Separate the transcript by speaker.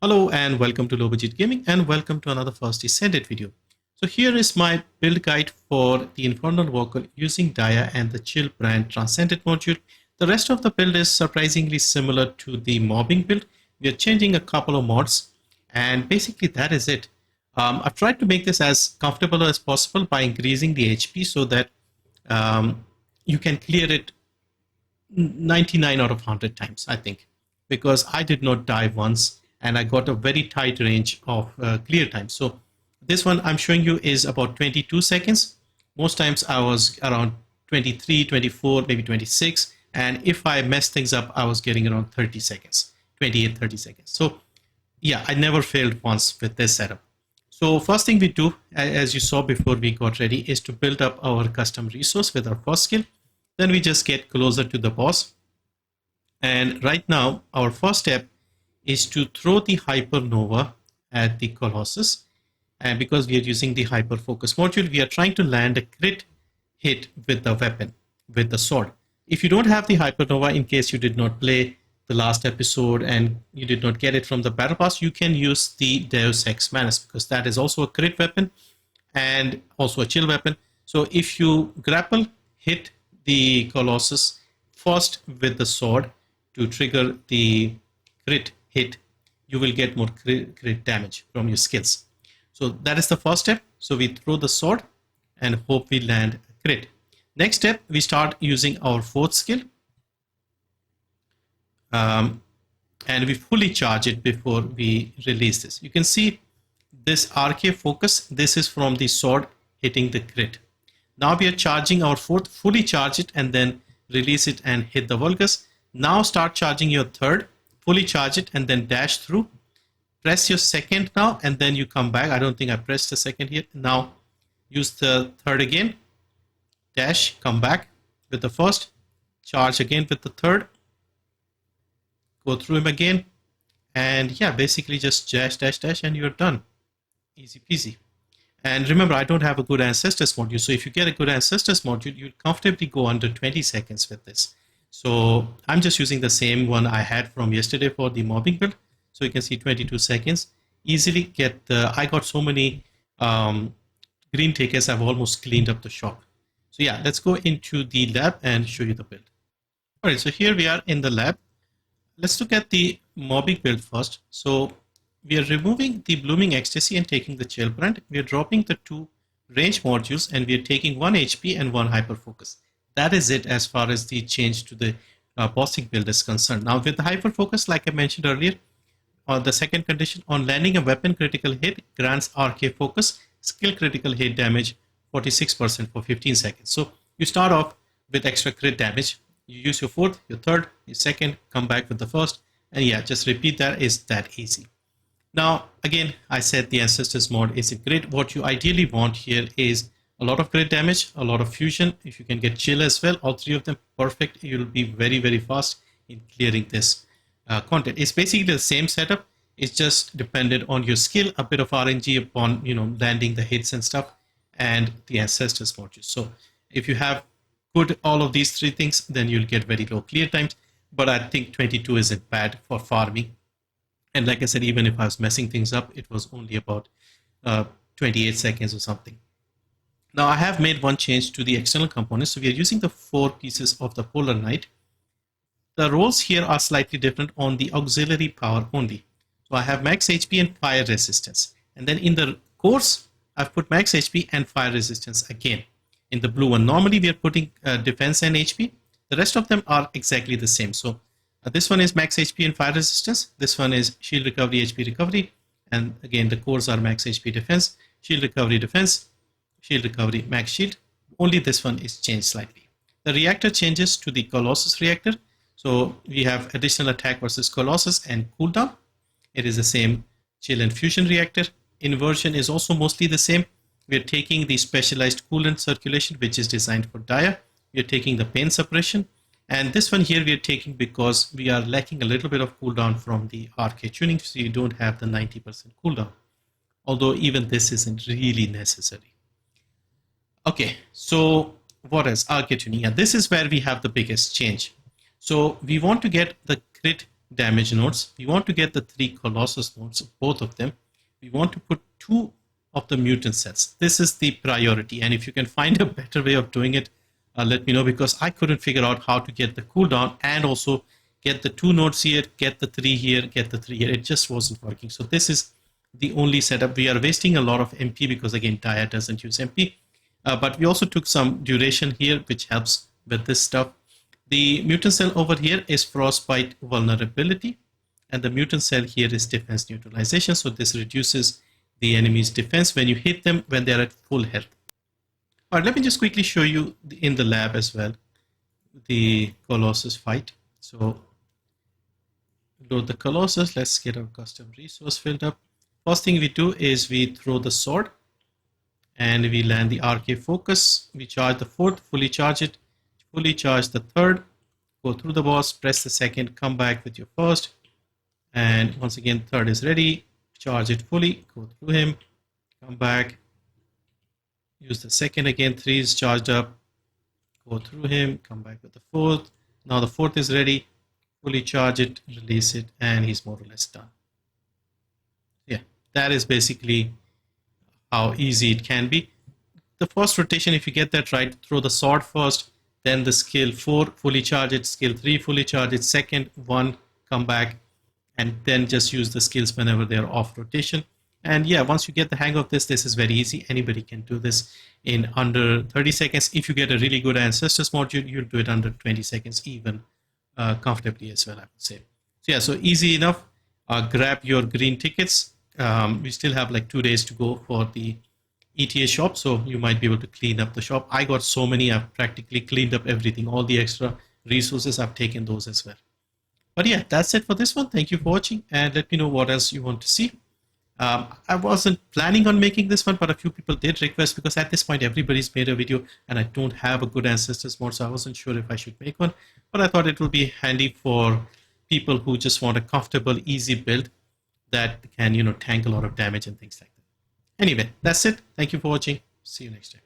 Speaker 1: Hello and welcome to Low Budget Gaming and welcome to another first Descendant video. So here is my build guide for the Infernal Walker using Dia and the Chill brand Transcendent module. The rest of the build is surprisingly similar to the mobbing build. We are changing a couple of mods and basically that is it. I've tried to make this as comfortable as possible by increasing the HP so that you can clear it 99 out of 100 times, I think, because I did not die once and I got a very tight range of clear time. So this one I'm showing you is about 22 seconds. Most times I was around 23, 24, maybe 26. And if I mess things up, I was getting around 30 seconds, 28, 30 seconds. So yeah, I never failed once with this setup. So first thing we do, as you saw before we got ready, is to build up our custom resource with our first skill. Then we just get closer to the boss. And right now, our first step is to throw the hypernova at the Colossus. And because we are using the hyper focus module, we are trying to land a crit hit with the weapon, with the sword. If you don't have the hypernova, in case you did not play the last episode and you did not get it from the battle pass, you can use the Deus Ex Manus because that is also a crit weapon and also a chill weapon. So if you grapple, hit the Colossus first with the sword to trigger the crit hit, you will get more crit damage from your skills. So that is the first step. So we throw the sword and hope we land a crit. Next step, we start using our fourth skill. And we fully charge it before we release this. You can see this Arche focus. This is from the sword hitting the crit. Now we are charging our fourth, fully charge it and then release it and hit the Vulgus. Now start charging your third, fully charge it and then dash through. Press your second now and then you come back. I don't think I pressed the second here. Now use the third again. Dash, come back with the first. Charge again with the third. Go through him again. And yeah, basically just dash, dash, dash and you're done. Easy peasy. And remember, I don't have a good Ancestors module. So if you get a good Ancestors module, you'll comfortably go under 20 seconds with this. So I'm just using the same one I had from yesterday for the mobbing build. So you can see 22 seconds. Easily get the, I got so many green tickets, I've almost cleaned up the shop. So yeah, let's go into the lab and show you the build. All right, so here we are in the lab. Let's look at the mobbing build first. So we are removing the Blooming Ecstasy and taking the Chill brand. We are dropping the two range modules and we are taking 1 HP and 1 hyper focus. That is it as far as the change to the bossing build is concerned. Now with the hyper focus, like I mentioned earlier, the second condition, on landing a weapon critical hit, grants Arche focus, skill critical hit damage 46% for 15 seconds. So you start off with extra crit damage. You use your fourth, your third, your second, come back with the first, and yeah, just repeat that. Is that easy. Now, again, I said the Ancestors mod isn't great. What you ideally want here is a lot of crit damage, a lot of fusion. If you can get chill as well, all three of them, perfect. You'll be very, very fast in clearing this content. It's basically the same setup. It's just dependent on your skill, a bit of RNG upon landing the hits and stuff, and the Ancestors module. So if you have good all of these three things, then you'll get very low clear times. But I think 22 isn't bad for farming. And like I said, even if I was messing things up, it was only about 28 seconds or something. Now I have made one change to the external components. So we are using the 4 pieces of the Polar Knight. The roles here are slightly different on the auxiliary power only. So I have max HP and fire resistance. And then in the cores, I've put max HP and fire resistance again. In the blue one, normally we are putting defense and HP. The rest of them are exactly the same. So this one is max HP and fire resistance. This one is shield recovery, HP recovery. And again, the cores are max HP defense, shield recovery defense, shield recovery, max shield. Only this one is changed slightly. The reactor changes to the Colossus reactor. So we have additional attack versus Colossus and cooldown. It is the same chill and fusion reactor. Inversion is also mostly the same. We are taking the specialized coolant circulation, which is designed for Dia. We are taking the pain suppression. And this one here we are taking because we are lacking a little bit of cooldown from the Arche tuning, so you don't have the 90% cooldown. Although even this isn't really necessary. Okay, so what is Arche tuning? And this is where we have the biggest change. So we want to get the crit damage nodes. We want to get the 3 Colossus nodes, both of them. We want to put 2 of the mutant sets. This is the priority, and if you can find a better way of doing it, let me know, because I couldn't figure out how to get the cooldown and also get the 2 nodes here, get the 3 here, get the 3 here. It just wasn't working. So this is the only setup. We are wasting a lot of MP because again Dia doesn't use MP, but we also took some duration here, which helps with this stuff. The mutant cell over here is frostbite vulnerability, and the mutant cell here is defense neutralization. So this reduces the enemy's defense when you hit them when they're at full health. All right, let me just quickly show you in the lab as well the Colossus fight. So load the Colossus. Let's get our custom resource filled up. First thing we do is we throw the sword and we land the Arche focus. We charge the 4th, fully charge it, fully charge the 3rd, go through the boss, press the 2nd, come back with your 1st, and once again 3rd is ready, charge it fully, go through him, come back, use the 2nd again, 3 is charged up, go through him, come back with the 4th. Now the 4th is ready, fully charge it, release it, and he's more or less done. Yeah, that is basically how easy it can be. The first rotation, if you get that right, throw the sword first, then the skill 4, fully charge it, skill 3, fully charge it, 2nd, 1, come back, and then just use the skills whenever they're off rotation. And yeah, once you get the hang of this, this is very easy. Anybody can do this in under 30 seconds. If you get a really good Ancestors module, you'll do it under 20 seconds even comfortably as well, I would say. So yeah, so easy enough. Grab your green tickets. We still have like 2 days to go for the ETA shop, so you might be able to clean up the shop. I got so many, I've practically cleaned up everything. All the extra resources, I've taken those as well. But yeah, that's it for this one. Thank you for watching, and let me know what else you want to see. I wasn't planning on making this one, but a few people did request, because at this point everybody's made a video and I don't have a good Ancestors mod, so I wasn't sure if I should make one. But I thought it will be handy for people who just want a comfortable, easy build that can, tank a lot of damage and things like that. Anyway, that's it. Thank you for watching. See you next time.